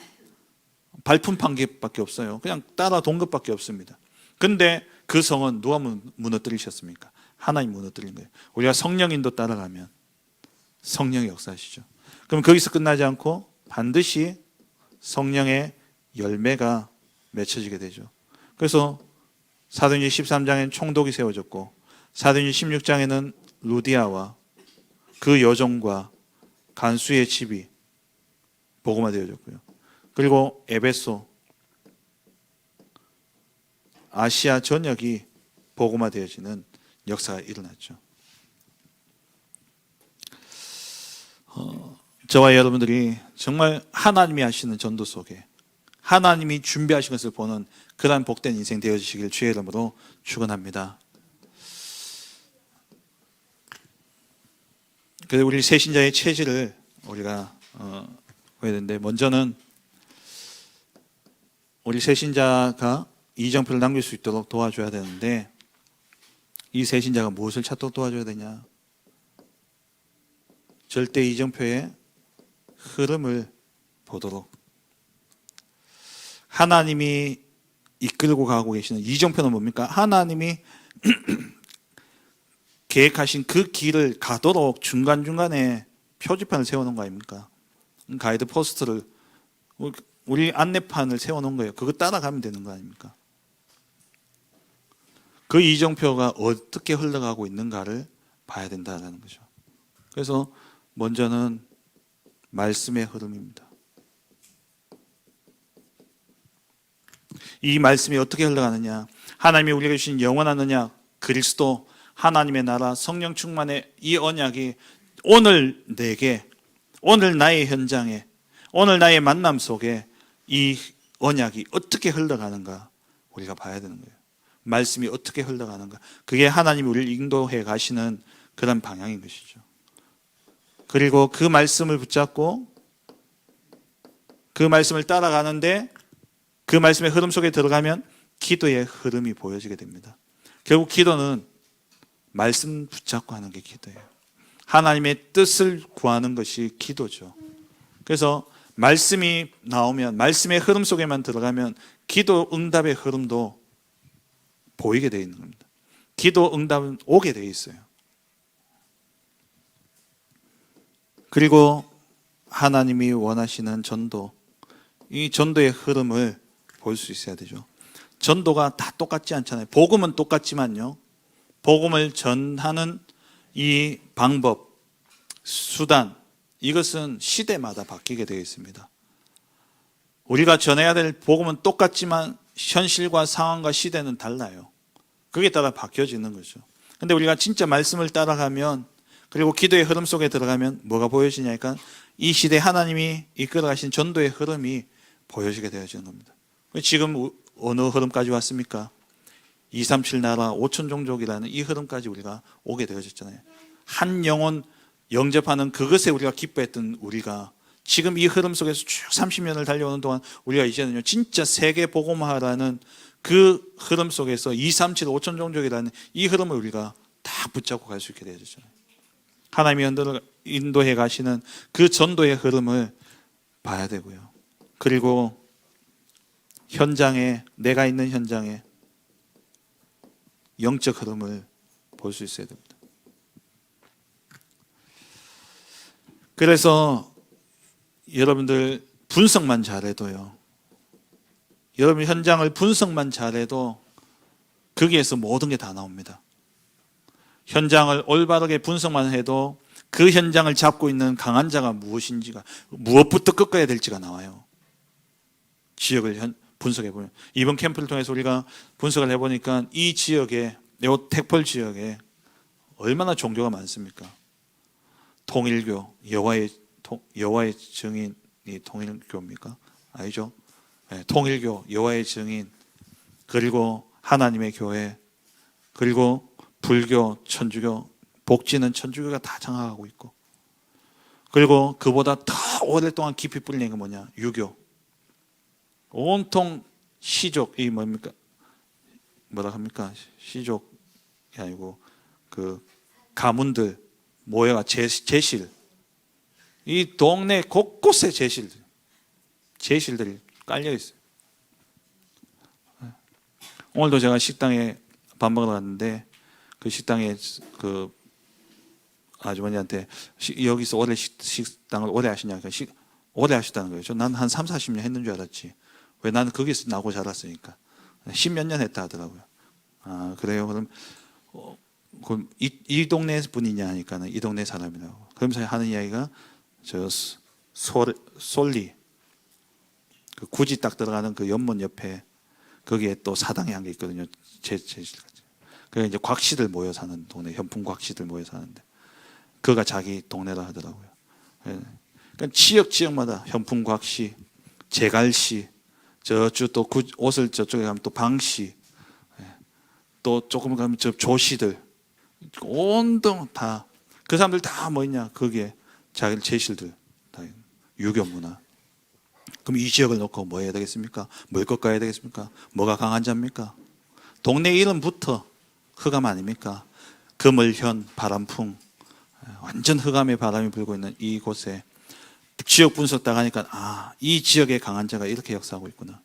발품 판 게밖에 없어요. 그냥 따라 돈 것밖에 없습니다. 근데 그 성은 누가 무너뜨리셨습니까? 하나님 무너뜨린 거예요. 우리가 성령 인도 따라가면 성령이 역사하시죠. 그럼 거기서 끝나지 않고 반드시 성령의 열매가 맺혀지게 되죠. 그래서 사도행전 13장에는 총독이 세워졌고 사도행전 16장에는 루디아와 그 여종과 간수의 집이 복음화되어졌고요. 그리고 에베소, 아시아 전역이 복음화되어지는 역사가 일어났죠. 저와 여러분들이 정말 하나님이 하시는 전도 속에 하나님이 준비하신 것을 보는 그러한 복된 인생 되어지시길 주의 이름으로 축원합니다. 그래서 우리 새신자의 체질을 우리가 해야 되는데, 먼저는 우리 새신자가 이정표를 남길 수 있도록 도와줘야 되는데, 이 새신자가 무엇을 찾도록 도와줘야 되냐? 절대 이정표의 흐름을 보도록, 하나님이 이끌고 가고 계시는 이정표는 뭡니까? 하나님이 계획하신 그 길을 가도록 중간중간에 표지판을 세워놓은 거 아닙니까? 가이드 포스트를, 우리 안내판을 세워놓은 거예요. 그거 따라가면 되는 거 아닙니까? 그 이정표가 어떻게 흘러가고 있는가를 봐야 된다는 거죠. 그래서 먼저는 말씀의 흐름입니다. 이 말씀이 어떻게 흘러가느냐? 하나님이 우리에게 주신 영원한 언약, 그리스도, 하나님의 나라, 성령 충만의 이 언약이 오늘 내게, 오늘 나의 현장에, 오늘 나의 만남 속에 이 언약이 어떻게 흘러가는가 우리가 봐야 되는 거예요. 말씀이 어떻게 흘러가는가. 그게 하나님이 우리를 인도해 가시는 그런 방향인 것이죠. 그리고 그 말씀을 붙잡고 그 말씀을 따라가는데, 그 말씀의 흐름 속에 들어가면 기도의 흐름이 보여지게 됩니다. 결국 기도는 말씀 붙잡고 하는 게 기도예요. 하나님의 뜻을 구하는 것이 기도죠. 그래서 말씀이 나오면, 말씀의 흐름 속에만 들어가면 기도 응답의 흐름도 보이게 되어 있는 겁니다. 기도 응답은 오게 되어 있어요. 그리고 하나님이 원하시는 전도, 이 전도의 흐름을 볼 수 있어야 되죠. 전도가 다 똑같지 않잖아요. 복음은 똑같지만요, 복음을 전하는 이 방법, 수단, 이것은 시대마다 바뀌게 되어 있습니다. 우리가 전해야 될 복음은 똑같지만 현실과 상황과 시대는 달라요. 그게 따라 바뀌어지는 거죠. 근데 우리가 진짜 말씀을 따라가면, 그리고 기도의 흐름 속에 들어가면 뭐가 보여지냐니까, 이 시대 하나님이 이끌어 가신 전도의 흐름이 보여지게 되어지는 겁니다. 지금 어느 흐름까지 왔습니까? 237 나라 5천 종족이라는 이 흐름까지 우리가 오게 되어졌잖아요. 한 영혼 영접하는 그것에 우리가 기뻐했던 우리가 지금 이 흐름 속에서 쭉 30년을 달려오는 동안 우리가 이제는요, 진짜 세계 복음화라는 그 흐름 속에서 237 5천 종족이라는 이 흐름을 우리가 다 붙잡고 갈 수 있게 되어졌잖아요. 하나님이 인도해 가시는 그 전도의 흐름을 봐야 되고요. 그리고 현장에, 내가 있는 현장에 영적 흐름을 볼 수 있어야 됩니다. 그래서 여러분들 분석만 잘해도요, 여러분 현장을 분석만 잘해도 거기에서 모든 게 다 나옵니다. 현장을 올바르게 분석만 해도 그 현장을 잡고 있는 강한 자가 무엇인지가, 무엇부터 꺾어야 될지가 나와요. 지역을 분석해 보면, 이번 캠프를 통해서 우리가 분석을 해보니까 이 지역에, 이 택펄 지역에 얼마나 종교가 많습니까? 통일교, 여호와의 증인이 통일교입니까? 아니죠. 네, 통일교, 여호와의 증인, 그리고 하나님의 교회, 그리고 불교, 천주교, 복지는 천주교가 다 장악하고 있고, 그리고 그보다 더 오랫동안 깊이 뿌리는 게 뭐냐? 유교. 온통 시족, 이 뭡니까? 뭐라 합니까? 시족이 아니고 그 가문들 모여가 제실. 이 동네 곳곳에 제실들이 깔려 있어요. 오늘도 제가 식당에 밥 먹으러 갔는데, 그 식당에 그 아주머니한테 여기서 오래 식당을 오래 하시냐, 오래 하셨다는 거예요. 난 한 3, 40년 했는 줄 알았지. 왜 나는 거기서 나고 자랐으니까. 10몇 년 했다 하더라고요. 아, 그래요? 그럼 그럼 이 동네 분이냐 하니까는 이 동네 사람이라고. 그러면서 하는 이야기가 저 솔리 그 굳이 딱 들어가는 그 연못 옆에 거기에 또 사당이 한 게 있거든요. 그게 이제 곽씨들 모여 사는 동네, 현풍 곽씨들 모여 사는데 그가 자기 동네라 하더라고요. 그러니까 지역마다 현풍 곽씨, 제갈씨, 저쪽 또 옷을 저쪽에 가면 또 방씨, 또 조금 가면 저 조씨들 온통 다 그 사람들 다 뭐 있냐 거기에 자기 제실들 다 유교 문화. 그럼 이 지역을 놓고 뭐 해야 되겠습니까? 뭘 꺾어야 되겠습니까? 뭐가 강한 자입니까? 동네 이름부터 흑암 아닙니까? 그물현, 바람풍, 완전 흑암의 바람이 불고 있는 이곳에 지역 분석 딱 하니까 이 지역의 강한 자가 이렇게 역사하고 있구나.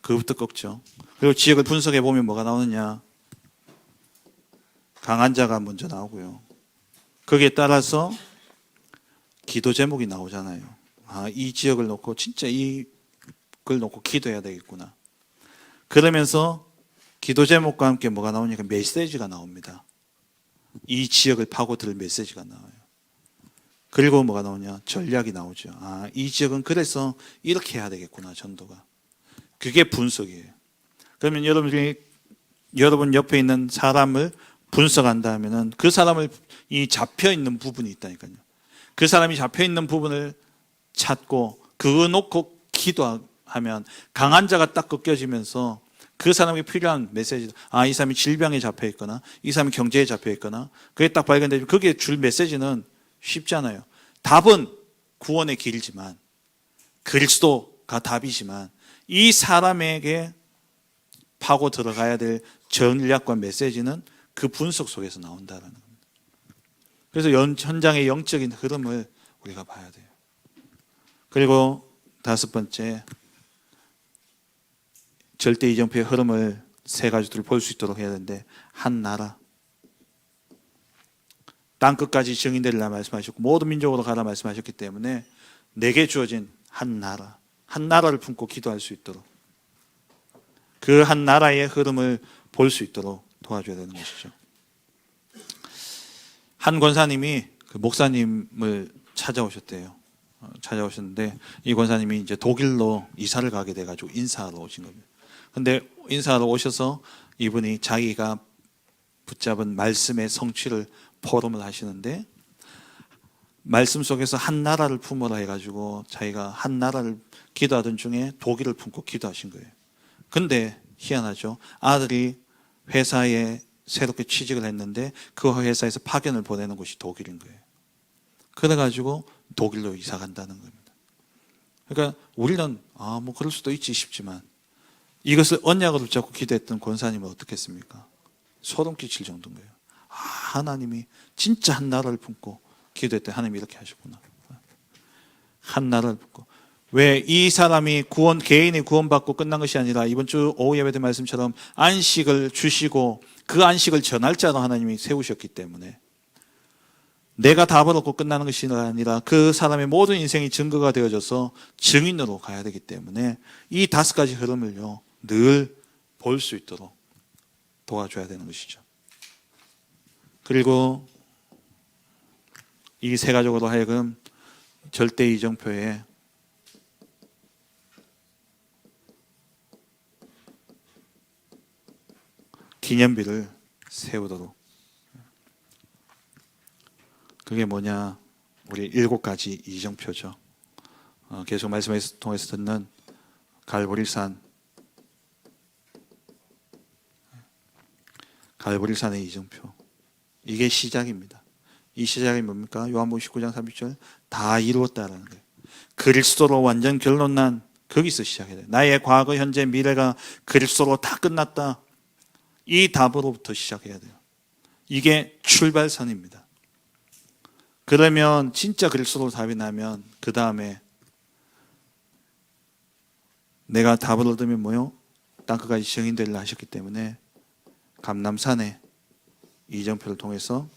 그것부터 꺾죠. 그리고 지역을 분석해 보면 뭐가 나오느냐? 강한 자가 먼저 나오고요. 거기에 따라서 기도 제목이 나오잖아요. 이 지역을 놓고 진짜 이걸 놓고 기도해야 되겠구나. 그러면서 기도 제목과 함께 뭐가 나오니까 메시지가 나옵니다. 이 지역을 파고들 메시지가 나와요. 그리고 뭐가 나오냐? 전략이 나오죠. 이 지역은 그래서 이렇게 해야 되겠구나, 전도가. 그게 분석이에요. 그러면 여러분 옆에 있는 사람을 분석한다 하면은 그 사람을 이 잡혀 있는 부분이 있다니까요. 그 사람이 잡혀 있는 부분을 찾고 그거 놓고 기도하면 강한 자가 딱 꺾여지면서 그 사람에게 필요한 메시지, 이 사람이 질병에 잡혀 있거나 이 사람이 경제에 잡혀 있거나 그게 딱 발견되면 거기에 줄 메시지는 쉽잖아요. 답은 구원의 길이지만 그리스도가 답이지만 이 사람에게 파고 들어가야 될 전략과 메시지는 그 분석 속에서 나온다는 겁니다. 그래서 현장의 영적인 흐름을 우리가 봐야 돼요. 그리고 5번째, 절대 이정표의 흐름을 세 가지들을 볼 수 있도록 해야 되는데, 한 나라, 땅 끝까지 증인되리라 말씀하셨고 모든 민족으로 가라 말씀하셨기 때문에 내게 주어진 한 나라, 한 나라를 품고 기도할 수 있도록 그 한 나라의 흐름을 볼 수 있도록 도와줘야 되는 것이죠. 한 권사님이 그 목사님을 찾아오셨대요. 찾아오셨는데 이 권사님이 이제 독일로 이사를 가게 돼가지고 인사하러 오신 겁니다. 근데 인사하러 오셔서 이분이 자기가 붙잡은 말씀의 성취를 포럼을 하시는데 말씀 속에서 한 나라를 품으라 해가지고 자기가 한 나라를 기도하던 중에 독일을 품고 기도하신 거예요. 근데 희한하죠. 아들이 회사에 새롭게 취직을 했는데 그 회사에서 파견을 보내는 곳이 독일인 거예요. 그래가지고 독일로 이사 간다는 겁니다. 그러니까 우리는 뭐 그럴 수도 있지 싶지만 이것을 언약으로 붙잡고 기도했던 권사님은 어떻겠습니까? 소름 끼칠 정도인 거예요. 하나님이 진짜 한 나라를 품고 기도했더니 하나님이 이렇게 하셨구나. 한 나라를 품고. 왜 이 사람이 개인이 구원받고 끝난 것이 아니라 이번 주 오후 예배 때 말씀처럼 안식을 주시고 그 안식을 전할 자로 하나님이 세우셨기 때문에 내가 답을 얻고 끝나는 것이 아니라 그 사람의 모든 인생이 증거가 되어져서 증인으로 가야 되기 때문에 이 5가지 흐름을요 늘 볼 수 있도록 도와줘야 되는 것이죠. 그리고 이 세 가족으로 하여금 절대 이정표에 기념비를 세우도록. 그게 뭐냐? 우리 7가지 이정표죠. 계속 말씀을 통해서 듣는 갈보리산의 이정표. 이게 시작입니다. 이 시작이 뭡니까? 요한복음 19장 30절 다 이루었다라는 거예요. 그리스도로 완전 결론난 거기서 시작해야 돼요. 나의 과거, 현재, 미래가 그리스도로 다 끝났다. 이 답으로부터 시작해야 돼요. 이게 출발선입니다. 그러면 진짜 그리스도로 답이 나면 그 다음에 내가 답을 얻으면 뭐요? 땅끝까지 증인되리라 하셨기 때문에 감람산에 이정표를 통해서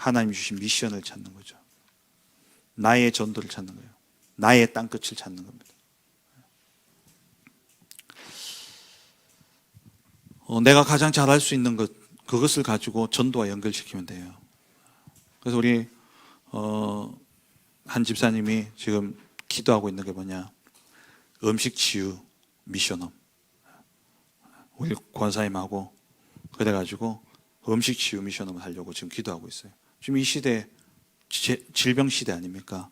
하나님이 주신 미션을 찾는 거죠. 나의 전도를 찾는 거예요. 나의 땅끝을 찾는 겁니다. 내가 가장 잘할 수 있는 것, 그것을 가지고 전도와 연결시키면 돼요. 그래서 우리 한 집사님이 지금 기도하고 있는 게 뭐냐, 음식 치유 미션업. 우리 권사님하고 그래가지고 음식 치유 미션업을 하려고 지금 기도하고 있어요. 지금 이 시대 질병 시대 아닙니까?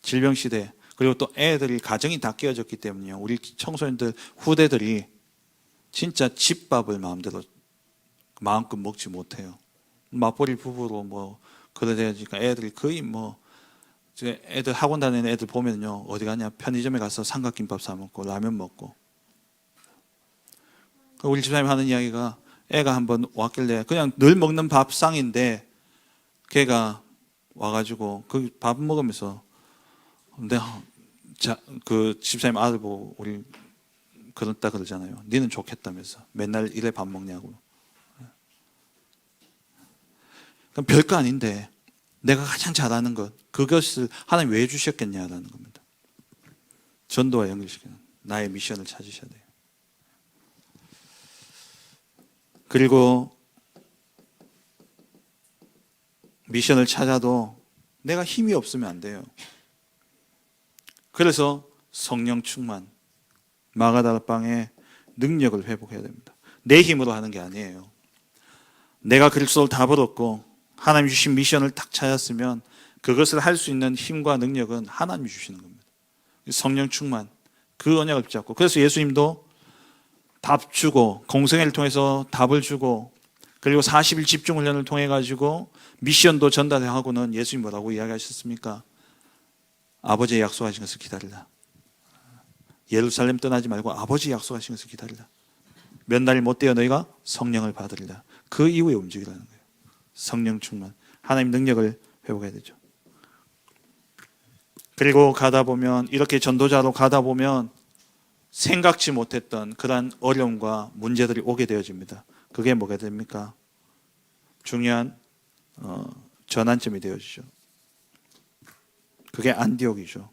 질병 시대. 그리고 또 애들이 가정이 다 깨어졌기 때문에요. 우리 청소년들 후대들이 진짜 집밥을 마음껏 먹지 못해요. 맞벌이 부부로 뭐 그래 되니까 애들이 거의 뭐 애들 학원 다니는 애들 보면요, 어디 가냐, 편의점에 가서 삼각김밥 사 먹고 라면 먹고. 우리 집사님 하는 이야기가, 애가 한번 왔길래 그냥 늘 먹는 밥상인데 걔가 와가지고 그 밥 먹으면서 그 집사님 아들 보고 우리 그렇다 그러잖아요. 니는 좋겠다면서 맨날 이래 밥 먹냐고. 그럼 별거 아닌데 내가 가장 잘하는 것, 그것을 하나님 왜 주셨겠냐라는 겁니다. 전도와 연결시키는 나의 미션을 찾으셔야 돼요. 그리고 미션을 찾아도 내가 힘이 없으면 안 돼요. 그래서 성령 충만, 마가다락방의 능력을 회복해야 됩니다. 내 힘으로 하는 게 아니에요. 내가 그리스도를 다 벌었고 하나님 주신 미션을 딱 찾았으면 그것을 할 수 있는 힘과 능력은 하나님이 주시는 겁니다. 성령 충만, 그 언약을 붙잡고. 그래서 예수님도 답 주고, 공생애를 통해서 답을 주고, 그리고 40일 집중훈련을 통해 가지고 미션도 전달하고는 예수님 뭐라고 이야기하셨습니까? 아버지의 약속하신 것을 기다리라. 예루살렘 떠나지 말고 아버지 약속하신 것을 기다리라. 몇 날이 못 되어 너희가 성령을 받으리라. 그 이후에 움직이라는 거예요. 성령 충만, 하나님 능력을 회복해야 되죠. 그리고 가다 보면, 이렇게 전도자로 가다 보면 생각지 못했던 그러한 어려움과 문제들이 오게 되어집니다. 그게 뭐가 됩니까? 중요한 전환점이 되어지죠. 그게 안디옥이죠.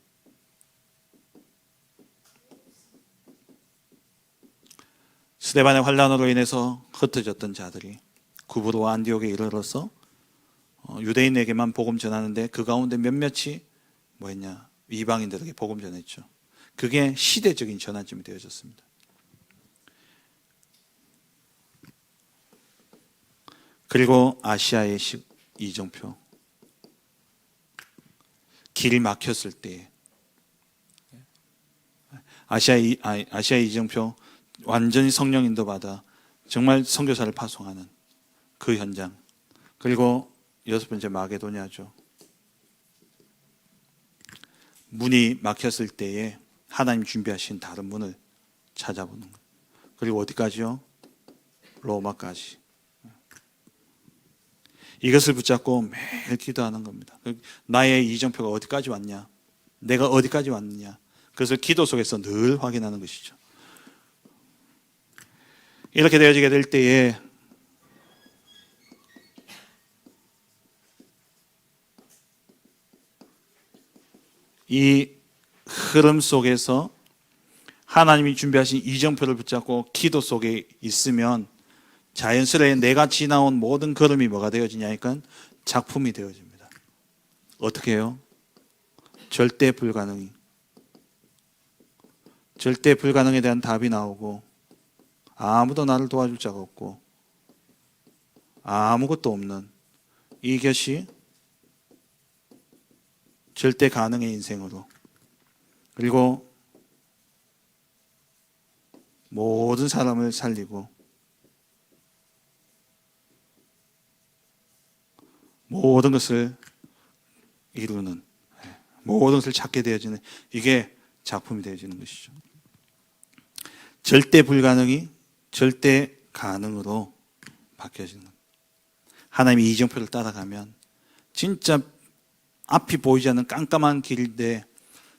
스데반의 환란으로 인해서 흩어졌던 자들이 구브로와 안디옥에 이르러서 유대인에게만 복음 전하는데 그 가운데 몇몇이 뭐였냐? 이방인들에게 복음 전했죠. 그게 시대적인 전환점이 되어졌습니다. 그리고 아시아의 이정표, 길이 막혔을 때 아시아의 이정표 완전히 성령 인도받아 정말 선교사를 파송하는 그 현장. 그리고 6번째 마게도냐죠. 문이 막혔을 때에 하나님 준비하신 다른 문을 찾아보는 것. 그리고 어디까지요? 로마까지. 이것을 붙잡고 매일 기도하는 겁니다. 나의 이정표가 어디까지 왔냐? 내가 어디까지 왔느냐? 그것을 기도 속에서 늘 확인하는 것이죠. 이렇게 되어지게 될 때에 이 흐름 속에서 하나님이 준비하신 이정표를 붙잡고 기도 속에 있으면 자연스레 내가 지나온 모든 걸음이 뭐가 되어지냐니까 작품이 되어집니다. 어떻게 해요? 절대 불가능에 대한 답이 나오고, 아무도 나를 도와줄 자가 없고 아무것도 없는 이것이 절대 가능의 인생으로, 그리고 모든 사람을 살리고 모든 것을 이루는, 모든 것을 찾게 되어지는, 이게 작품이 되어지는 것이죠. 절대 불가능이 절대 가능으로 바뀌어지는 것. 하나님의 이정표를 따라가면 진짜 앞이 보이지 않는 깜깜한 길인데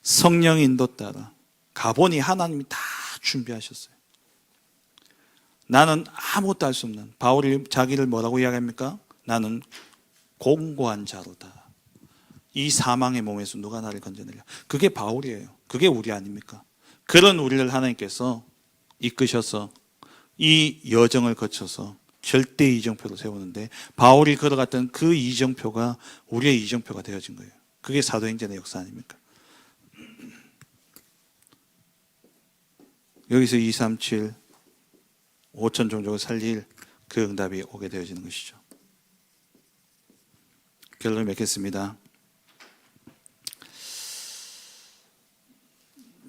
성령 인도 따라 가보니 하나님이 다 준비하셨어요. 나는 아무것도 할 수 없는, 바울이 자기를 뭐라고 이야기합니까? 나는 공고한 자로다. 이 사망의 몸에서 누가 나를 건져내랴. 그게 바울이에요. 그게 우리 아닙니까? 그런 우리를 하나님께서 이끄셔서 이 여정을 거쳐서 절대 이정표로 세우는데, 바울이 걸어갔던 그 이정표가 우리의 이정표가 되어진 거예요. 그게 사도행전의 역사 아닙니까? 여기서 237 5천 종족을 살릴 그 응답이 오게 되어지는 것이죠. 결론을 맺겠습니다.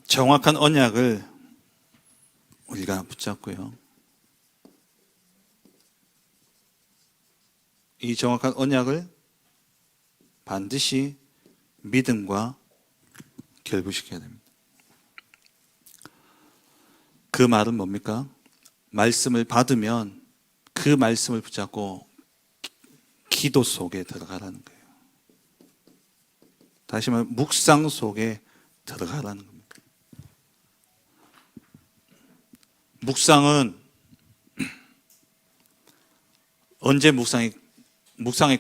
정확한 언약을 우리가 붙잡고요, 이 정확한 언약을 반드시 믿음과 결부시켜야 됩니다. 그 말은 뭡니까? 말씀을 받으면 그 말씀을 붙잡고 기도 속에 들어가라는 거예요. 다시 말하면 묵상 속에 들어가라는 겁니다. 묵상은 언제 묵상의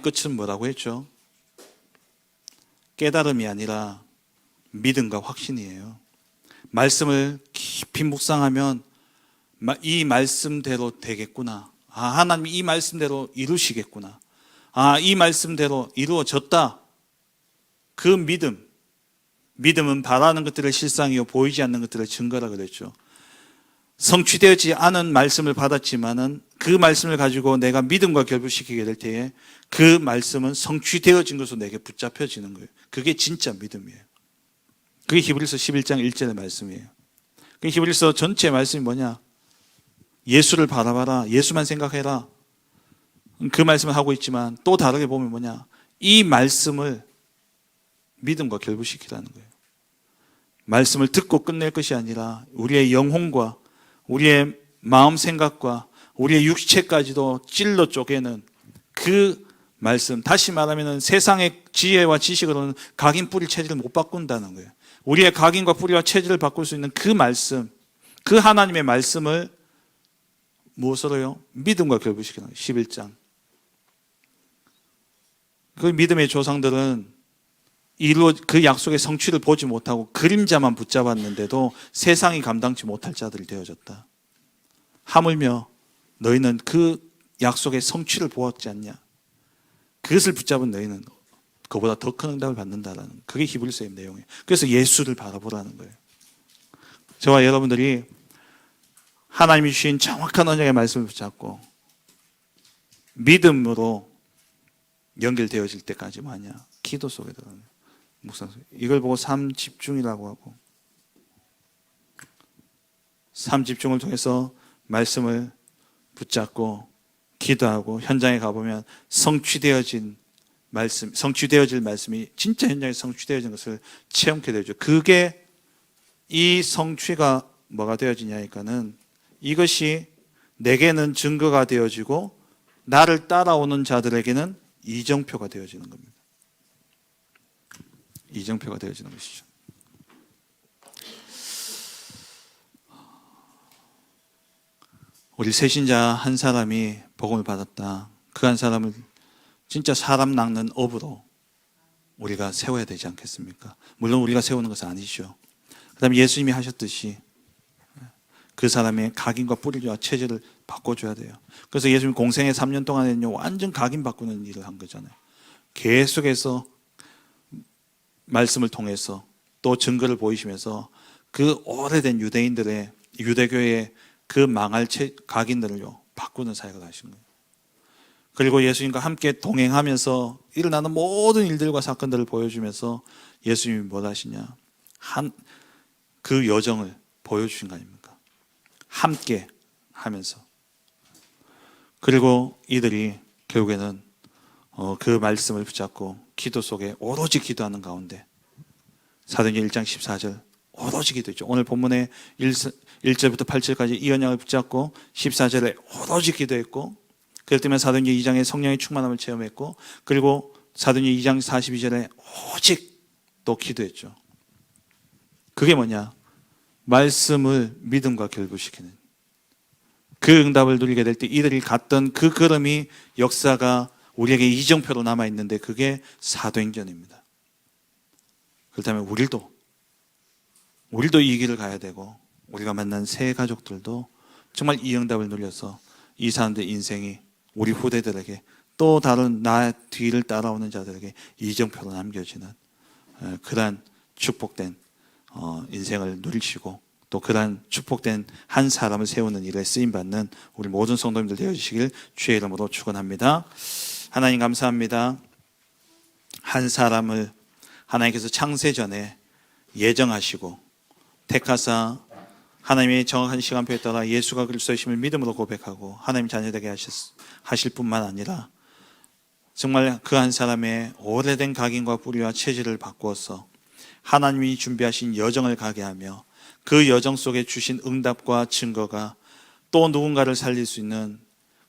끝은 뭐라고 했죠? 깨달음이 아니라 믿음과 확신이에요. 말씀을 깊이 묵상하면 이 말씀대로 되겠구나. 하나님이 이 말씀대로 이루시겠구나. 이 말씀대로 이루어졌다. 그 믿음은 바라는 것들을 실상이요 보이지 않는 것들을 증거라 그랬죠. 성취되지 않은 말씀을 받았지만은 그 말씀을 가지고 내가 믿음과 결부시키게 될 때에 그 말씀은 성취되어진 것으로 내게 붙잡혀지는 거예요. 그게 진짜 믿음이에요. 그게 히브리서 11장 1절의 말씀이에요. 그 히브리서 전체 말씀이 뭐냐? 예수를 바라봐라. 예수만 생각해라. 그 말씀을 하고 있지만 또 다르게 보면 뭐냐? 이 말씀을 믿음과 결부시키라는 거예요. 말씀을 듣고 끝낼 것이 아니라 우리의 영혼과 우리의 마음 생각과 우리의 육체까지도 찔러 쪼개는 그 말씀, 다시 말하면 세상의 지혜와 지식으로는 각인 뿌리 체질을 못 바꾼다는 거예요. 우리의 각인과 뿌리와 체질을 바꿀 수 있는 그 말씀, 그 하나님의 말씀을 무엇으로요? 믿음과 결부시키는 거예요. 11장. 그 믿음의 조상들은 그 약속의 성취를 보지 못하고 그림자만 붙잡았는데도 세상이 감당치 못할 자들이 되어졌다. 하물며 너희는 그 약속의 성취를 보았지 않냐? 그것을 붙잡은 너희는 그보다 더 큰 응답을 받는다라는, 그게 히브리서의 내용이에요. 그래서 예수를 바라보라는 거예요. 저와 여러분들이 하나님이 주신 정확한 언약의 말씀을 붙잡고 믿음으로 연결되어질 때까지 뭐하냐? 기도 속에 들어가는, 묵상 속에. 이걸 보고 삶 집중이라고 하고, 삶 집중을 통해서 말씀을 붙잡고 기도하고 현장에 가보면 성취되어질 말씀이 진짜 현장에 성취되어진 것을 체험케 되죠. 그게 이 성취가 뭐가 되어지냐니까는 이것이 내게는 증거가 되어지고 나를 따라오는 자들에게는 이정표가 되어지는 겁니다. 이정표가 되어지는 것이죠. 우리 새신자 한 사람이 복음을 받았다. 그 한 사람을 진짜 사람 낚는 업으로 우리가 세워야 되지 않겠습니까? 물론 우리가 세우는 것은 아니죠. 그 다음에 예수님이 하셨듯이 그 사람의 각인과 뿌리와 체질을 바꿔줘야 돼요. 그래서 예수님 공생의 3년 동안에는요, 완전 각인 바꾸는 일을 한 거잖아요. 계속해서 말씀을 통해서 또 증거를 보이시면서 그 오래된 유대교의 그 망할 각인들을요, 바꾸는 사역을 하신 거예요. 그리고 예수님과 함께 동행하면서 일어나는 모든 일들과 사건들을 보여주면서 예수님이 뭘 하시냐? 그 여정을 보여주신 거 아닙니까? 함께 하면서. 그리고 이들이 결국에는 그 말씀을 붙잡고 기도 속에 오로지 기도하는 가운데 사도행전 1장 14절 오로지 기도했죠. 오늘 본문에 1절부터 8절까지 이 언약을 붙잡고 14절에 오로지 기도했고, 그럴 때면 사도행전 2장에 성령의 충만함을 체험했고, 그리고 사도행전 2장 42절에 오직 또 기도했죠. 그게 뭐냐? 말씀을 믿음과 결부시키는 그 응답을 누리게 될 때 이들이 갔던 그 걸음이 역사가 우리에게 이정표로 남아있는데 그게 사도행전입니다. 그렇다면 우리도 이 길을 가야 되고 우리가 만난 새 가족들도 정말 이 응답을 누려서 이 사람들의 인생이 우리 후대들에게 또 다른 나 뒤를 따라오는 자들에게 이정표로 남겨지는 그러한 축복된 인생을 누리시고 또 그러한 축복된 한 사람을 세우는 일에 쓰임받는 우리 모든 성도님들 되어주시길 주의 이름으로 축원합니다. 하나님 감사합니다. 한 사람을 하나님께서 창세전에 예정하시고 택하사 하나님의 정확한 시간표에 따라 예수가 그리스도이심을 믿음으로 고백하고 하나님 자녀되게 하실 뿐만 아니라 정말 그 한 사람의 오래된 각인과 뿌리와 체질을 바꾸어서 하나님이 준비하신 여정을 가게 하며 그 여정 속에 주신 응답과 증거가 또 누군가를 살릴 수 있는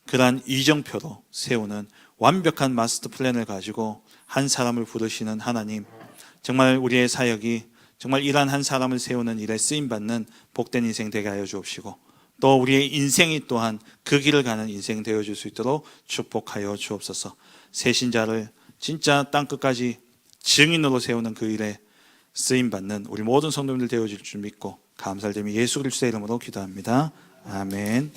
그러한 이정표로 세우는 완벽한 마스터 플랜을 가지고 한 사람을 부르시는 하나님, 정말 우리의 사역이 정말 이러한 한 사람을 세우는 일에 쓰임받는 복된 인생 되게 하여 주옵시고 또 우리의 인생이 또한 그 길을 가는 인생 되어줄 수 있도록 축복하여 주옵소서. 새신자를 진짜 땅끝까지 증인으로 세우는 그 일에 쓰임받는 우리 모든 성도님들 되어줄 줄 믿고 감사를 드리며 예수 그리스도의 이름으로 기도합니다. 아멘.